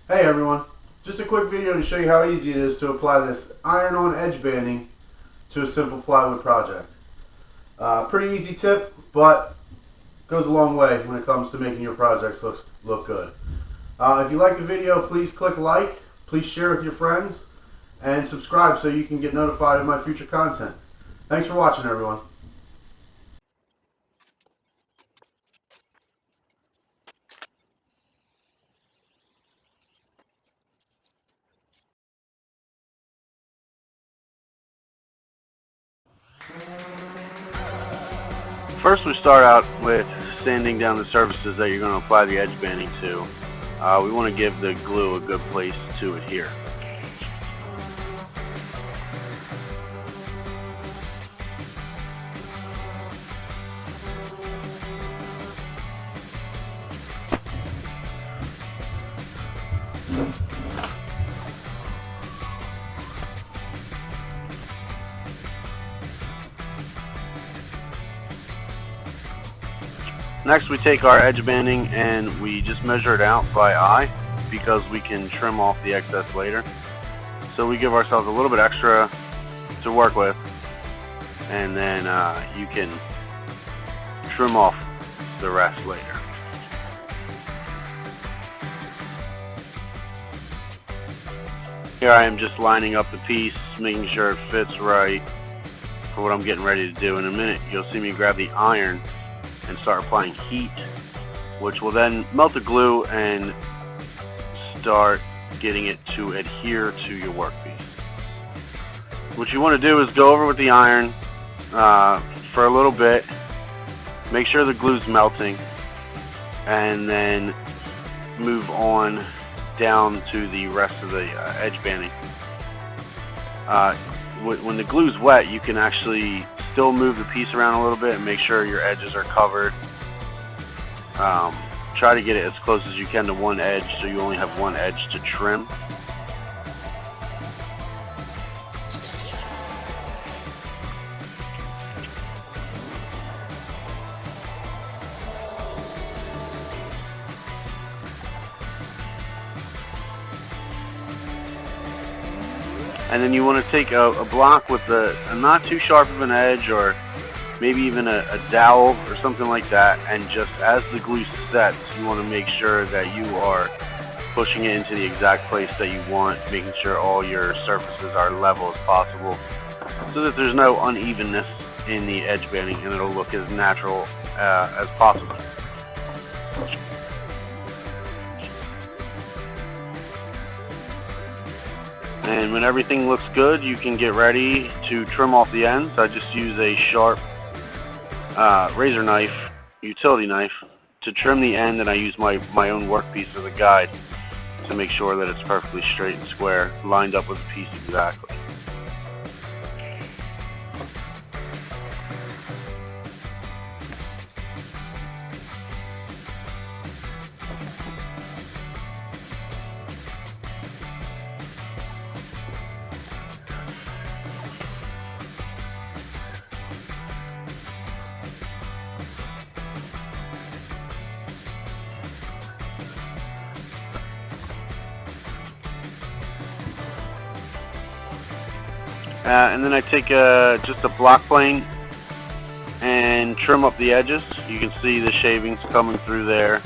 Hey everyone, just a quick video to show you how easy it is to apply this iron-on edge banding to a simple plywood project. Pretty easy tip, but goes a long way when it comes to making your projects look good. If you like the video, please click like, please share with your friends, and subscribe so you can get notified of my future content. Thanks for watching everyone. First, we start out with sanding down the surfaces that you're going to apply the edge banding to. We want to give the glue a good place to adhere. Next, we take our edge banding and we just measure it out by eye because we can trim off the excess later. So we give ourselves a little bit extra to work with, and then you can trim off the rest later. Here I am just lining up the piece, making sure it fits right for what I'm getting ready to do. In a minute, you'll see me grab the iron and start applying heat, which will then melt the glue and start getting it to adhere to your workpiece. What you want to do is go over with the iron for a little bit, make sure the glue's melting, and then move on down to the rest of the edge banding. When the glue's wet, you can actually still move the piece around a little bit and make sure your edges are covered. Try to get it as close as you can to one edge so you only have one edge to trim. And then you want to take a block with a not too sharp of an edge, or maybe even a dowel or something like that, and just as the glue sets, you want to make sure that you are pushing it into the exact place that you want, making sure all your surfaces are level as possible so that there's no unevenness in the edge banding and it'll look as natural as possible. And when everything looks good, you can get ready to trim off the ends. I just use a sharp razor knife, utility knife, to trim the end, and I use my own workpiece as a guide to make sure that it's perfectly straight and square, lined up with the piece exactly. And then I take just a block plane and trim up the edges. You can see the shavings coming through there,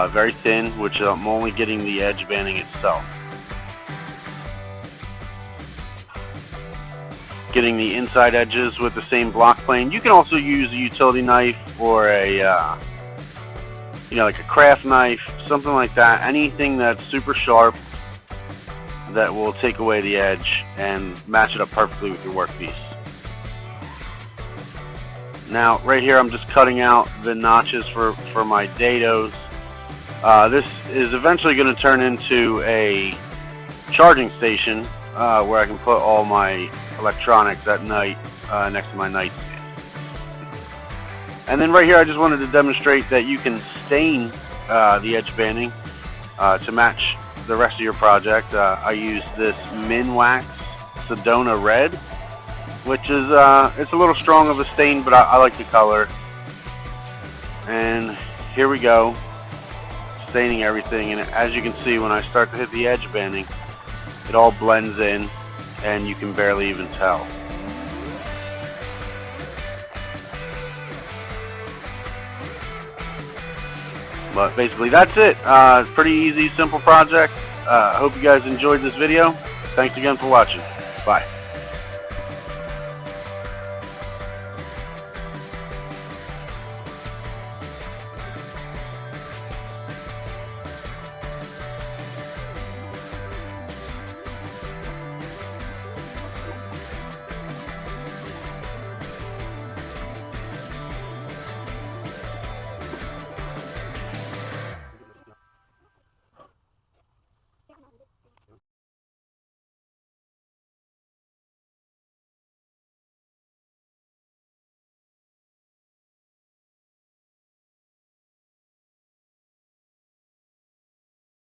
very thin, which I'm only getting the edge banding itself. Getting the inside edges with the same block plane. You can also use a utility knife or a, like a craft knife, something like that. Anything that's super sharp that will take away the edge and match it up perfectly with your workpiece. Now right here I'm just cutting out the notches for my dados. This is eventually going to turn into a charging station where I can put all my electronics at night next to my nightstand. And then right here I just wanted to demonstrate that you can stain the edge banding to match the rest of your project. I use this Minwax Sedona Red, which is it's a little strong of a stain, but I like the color. And here we go. staining everything, and as you can see, when I start to hit the edge banding, it all blends in and you can barely even tell. But basically that's it. Pretty easy, simple project. I hope you guys enjoyed this video. Thanks again for watching. Bye.